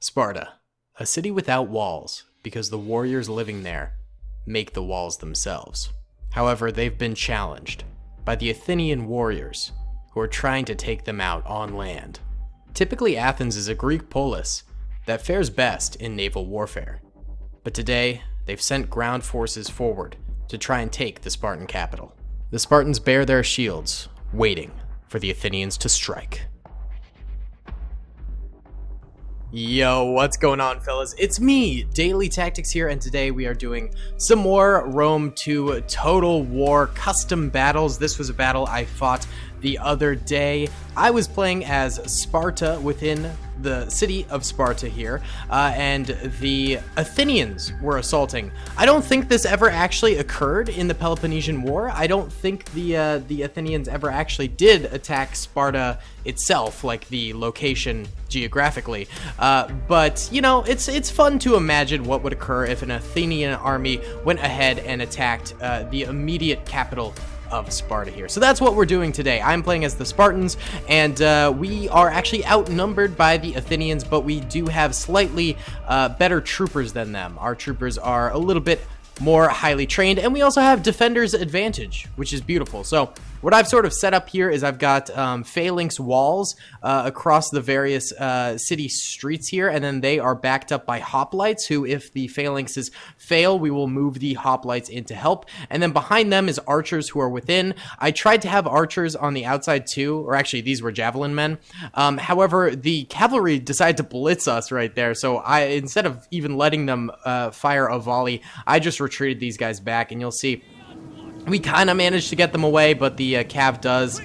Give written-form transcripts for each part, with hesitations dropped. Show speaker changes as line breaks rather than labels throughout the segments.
Sparta, a city without walls, because the warriors living there make the walls themselves. However, they've been challenged by the Athenian warriors, who are trying to take them out on land. Typically, Athens is a Greek polis that fares best in naval warfare. But today, they've sent ground forces forward to try and take the Spartan capital. The Spartans bear their shields, waiting for the Athenians to strike. Yo, what's going on, fellas? It's me, Daily Tactics here, and today we are doing some more Rome 2 Total War custom battles. This was a battle I fought the other day. I was playing as Sparta within the city of Sparta here, and the Athenians were assaulting. I don't think this ever actually occurred in the Peloponnesian War. I don't think the Athenians ever actually did attack Sparta itself, like the location geographically. But you know, it's fun to imagine what would occur if an Athenian army went ahead and attacked the immediate capital of Sparta here. So that's what we're doing today. I'm playing as the Spartans, and we are actually outnumbered by the Athenians, but we do have slightly better troopers than them. Our troopers are a little bit more highly trained, and we also have defender's advantage, which is beautiful. So what I've sort of set up here is I've got phalanx walls across the various city streets here, and then they are backed up by hoplites, who, if the phalanxes fail, we will move the hoplites in to help. And then behind them is archers who are within. I tried to have archers on the outside too, or actually these were javelin men. However, the cavalry decided to blitz us right there, so instead of even letting them fire a volley, I just retreated these guys back, and you'll see we kind of managed to get them away, but the cav does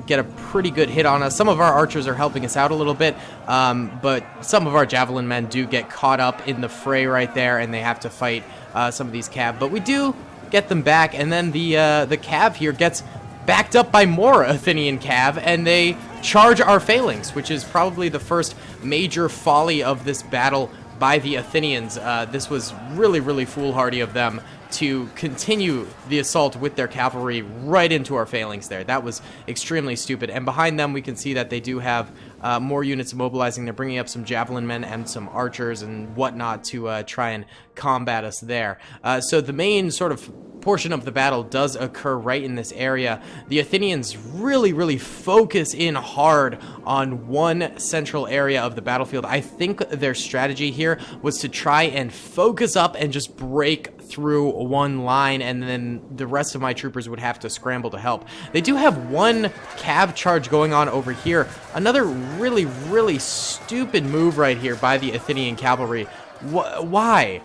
get a pretty good hit on us. Some of our archers are helping us out a little bit, but some of our javelin men do get caught up in the fray right there, and they have to fight some of these cav. But we do get them back, and then the cav here gets backed up by more Athenian cav, and they charge our phalanx, which is probably the first major folly of this battle by the Athenians. This was really, really foolhardy of them to continue the assault with their cavalry right into our phalanx there. That was extremely stupid. And behind them, we can see that they do have more units mobilizing. They're bringing up some javelin men and some archers and whatnot to try and combat us there. So the main sort of portion of the battle does occur right in this area. The Athenians really, really focus in hard on one central area of the battlefield. I think their strategy here was to try and focus up and just break through one line, and then the rest of my troopers would have to scramble to help. They do have one cav charge going on over here. Another really, really stupid move right here by the Athenian cavalry. Why?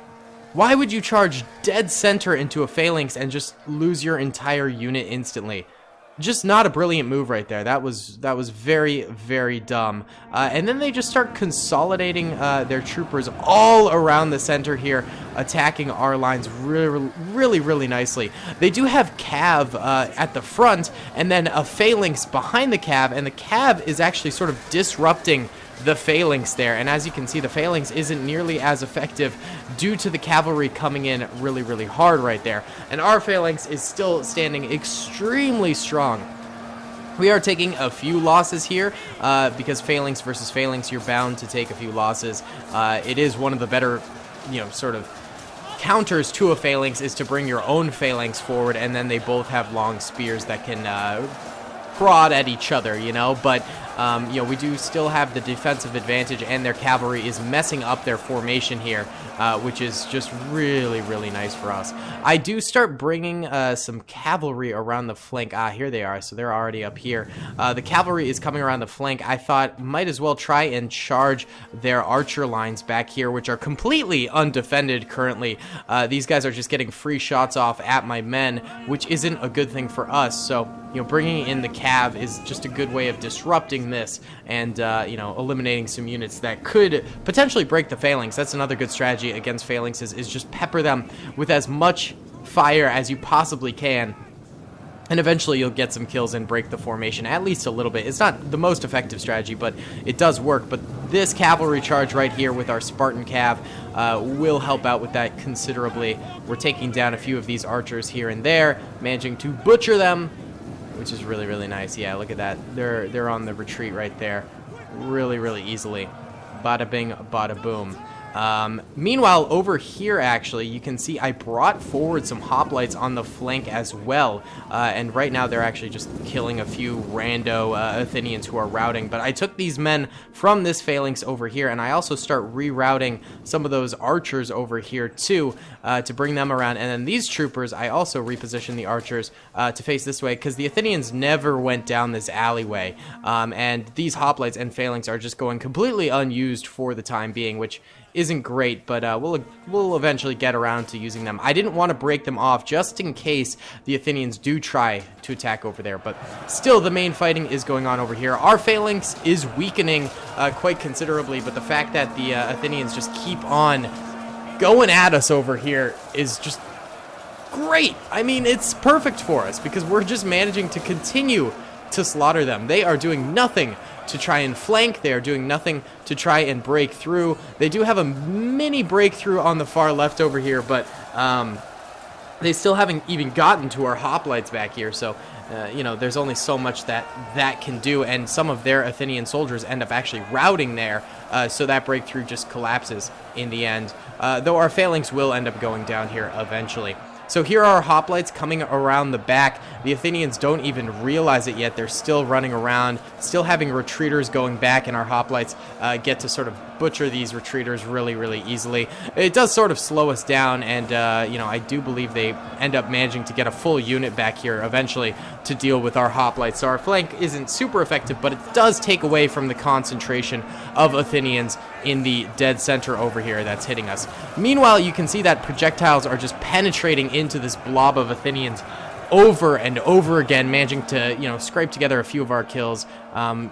Why would you charge dead center into a phalanx and just lose your entire unit instantly? Just not a brilliant move right there. That was very, very dumb. And then they just start consolidating their troopers all around the center here, attacking our lines really, really, really nicely. They do have cav at the front, and then a phalanx behind the cav, and the cav is actually sort of disrupting the phalanx there, and as you can see, the phalanx isn't nearly as effective due to the cavalry coming in really, really hard right there, and our phalanx is still standing extremely strong. We are taking a few losses here because phalanx versus phalanx, you're bound to take a few losses. It is one of the better, you know, sort of counters to a phalanx is to bring your own phalanx forward, and then they both have long spears that can prod at each other, you know, but you know, we do still have the defensive advantage, and their cavalry is messing up their formation here, which is just really, really nice for us. I do start bringing some cavalry around the flank. Here they are, so they're already up here. The cavalry is coming around the flank. I thought might as well try and charge their archer lines back here, which are completely undefended currently. These guys are just getting free shots off at my men, which isn't a good thing for us. So, you know, bringing in the cav is just a good way of disrupting this and, you know, eliminating some units that could potentially break the phalanx. That's another good strategy against phalanxes, is just pepper them with as much fire as you possibly can, and eventually you'll get some kills and break the formation at least a little bit. It's not the most effective strategy, but it does work. But this cavalry charge right here with our Spartan cav will help out with that considerably. We're taking down a few of these archers here and there, managing to butcher them, which is really, really nice. Yeah, look at that. They're on the retreat right there really, really easily. bada bing, bada boom. Meanwhile, over here, actually, you can see I brought forward some hoplites on the flank as well, and right now they're actually just killing a few rando Athenians who are routing, but I took these men from this phalanx over here, and I also start rerouting some of those archers over here too, to bring them around, and then these troopers, I also reposition the archers to face this way, because the Athenians never went down this alleyway, and these hoplites and phalanx are just going completely unused for the time being, which isn't great, but we'll eventually get around to using them. I didn't want to break them off just in case the Athenians do try to attack over there, but still the main fighting is going on over here. Our phalanx is weakening quite considerably, but the fact that the Athenians just keep on going at us over here is just great. I mean, it's perfect for us because we're just managing to continue to slaughter them. They are doing nothing to try and flank. They are doing nothing to try and break through. They do have a mini breakthrough on the far left over here, but they still haven't even gotten to our hoplites back here, so you know, there's only so much that can do, and some of their Athenian soldiers end up actually routing there, so that breakthrough just collapses in the end, though our phalanx will end up going down here eventually. So here are our hoplites coming around the back. The Athenians don't even realize it yet. They're still running around, still having retreaters going back, and our hoplites get to sort of butcher these retreaters really, really easily. It does sort of slow us down, and you know, I do believe they end up managing to get a full unit back here eventually to deal with our hoplites. So our flank isn't super effective, but it does take away from the concentration of Athenians in the dead center over here that's hitting us. Meanwhile, you can see that projectiles are just penetrating into this blob of Athenians over and over again, managing to, you know, scrape together a few of our kills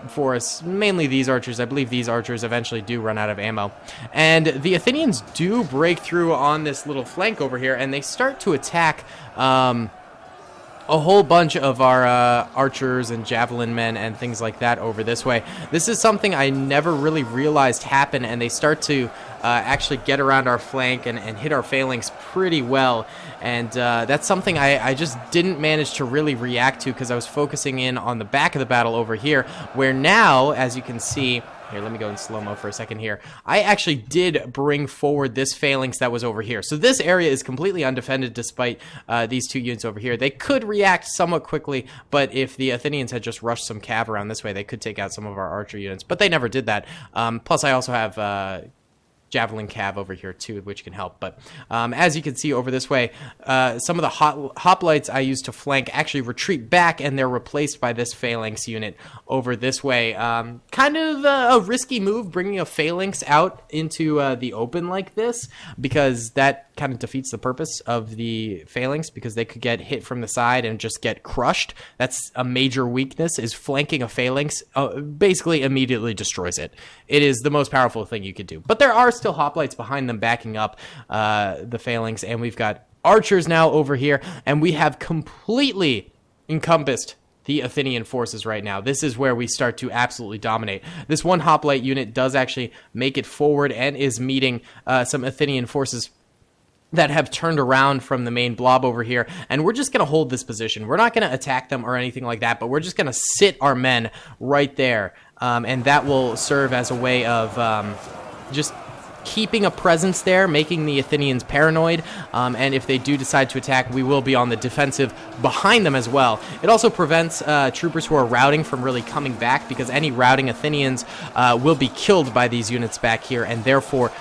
for us, mainly these archers. I believe these archers eventually do run out of ammo. And the Athenians do break through on this little flank over here, and they start to attack a whole bunch of our archers and javelin men and things like that over this way. This is something I never really realized happened, and they start to actually get around our flank and hit our phalanx pretty well, and that's something I just didn't manage to really react to because I was focusing in on the back of the battle over here, where now, as you can see, here, let me go in slow-mo for a second here. I actually did bring forward this phalanx that was over here. So this area is completely undefended despite these two units over here. They could react somewhat quickly, but if the Athenians had just rushed some cav around this way, they could take out some of our archer units. But they never did that. Plus, I also have javelin cav over here too, which can help. But as you can see over this way, some of the hoplites I used to flank actually retreat back, and they're replaced by this phalanx unit over this way. Kind of a risky move, bringing a phalanx out into the open like this, because that kind of defeats the purpose of the phalanx, because they could get hit from the side and just get crushed. That's a major weakness, is flanking a phalanx basically immediately destroys it. It is the most powerful thing you could do. But there are still hoplites behind them backing up the phalanx, and we've got archers now over here, and we have completely encompassed the Athenian forces right now. This is where we start to absolutely dominate. This one hoplite unit does actually make it forward and is meeting some Athenian forces that have turned around from the main blob over here, and we're just going to hold this position. We're not going to attack them or anything like that, but we're just going to sit our men right there, and that will serve as a way of just keeping a presence there, making the Athenians paranoid, and if they do decide to attack, we will be on the defensive behind them as well. It also prevents troopers who are routing from really coming back, because any routing Athenians will be killed by these units back here, and therefore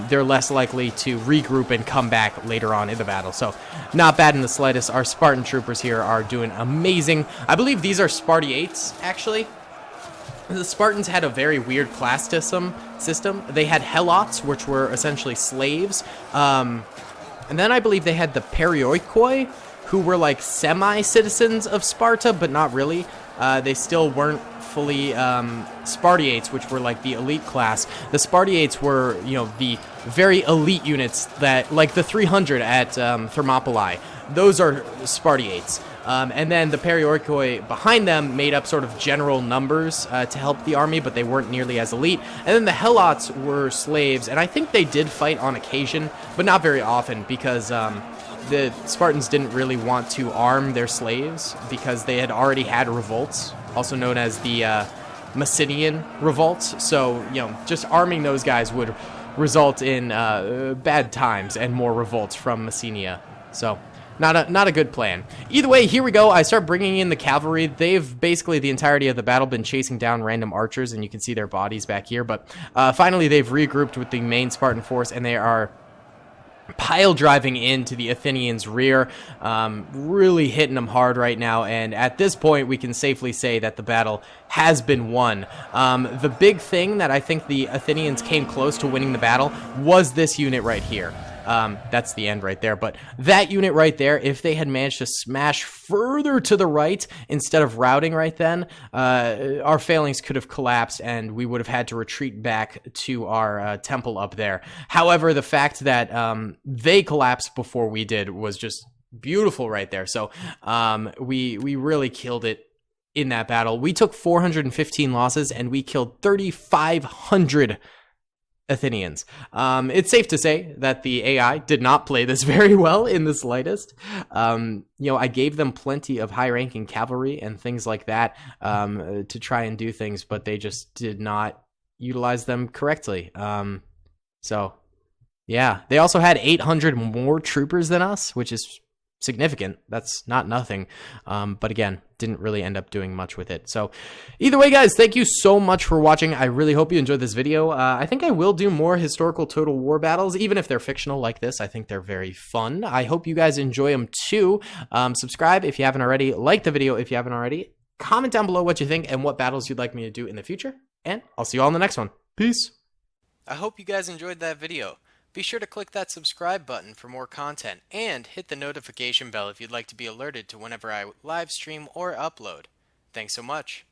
they're less likely to regroup and come back later on in the battle. So not bad in the slightest. Our Spartan troopers here are doing amazing. I believe these are Spartiates, actually. The Spartans had a very weird class system. They had helots, which were essentially slaves. And then I believe they had the perioikoi, who were like semi-citizens of Sparta, but not really. They still weren't fully Spartiates, which were like the elite class. The Spartiates were, you know, the very elite units that, like the 300 at Thermopylae. Those are Spartiates. And then the perioikoi behind them made up sort of general numbers to help the army, but they weren't nearly as elite. And then the helots were slaves, and I think they did fight on occasion, but not very often, because the Spartans didn't really want to arm their slaves because they had already had revolts, also known as the Messenian revolts. So, just arming those guys would result in bad times and more revolts from Messenia. So, not a good plan. Either way, here we go. I start bringing in the cavalry. They've basically the entirety of the battle been chasing down random archers, and you can see their bodies back here. But finally, they've regrouped with the main Spartan force, and they are pile driving into the Athenians' rear, really hitting them hard right now. And at this point, we can safely say that the battle has been won. The big thing that I think the Athenians came close to winning the battle was this unit right here. That's the end right there. But that unit right there, if they had managed to smash further to the right instead of routing right then, our phalanx could have collapsed and we would have had to retreat back to our temple up there. However, the fact that they collapsed before we did was just beautiful right there. So we really killed it in that battle. We took 415 losses and we killed 3,500 Athenians. It's safe to say that the AI did not play this very well in the slightest. I gave them plenty of high-ranking cavalry and things like that to try and do things, but they just did not utilize them correctly. So, yeah. They also had 800 more troopers than us, which is significant. That's not nothing. But again, didn't really end up doing much with it. So either way, guys, thank you so much for watching. I really hope you enjoyed this video. I think I will do more historical Total War battles, even if they're fictional like this. I think they're very fun. I hope you guys enjoy them too. Subscribe if you haven't already. Like the video if you haven't already. Comment down below what you think and what battles you'd like me to do in the future. And I'll see you all in the next one. Peace. I hope you guys enjoyed that video. Be sure to click that subscribe button for more content, and hit the notification bell if you'd like to be alerted to whenever I live stream or upload. Thanks so much.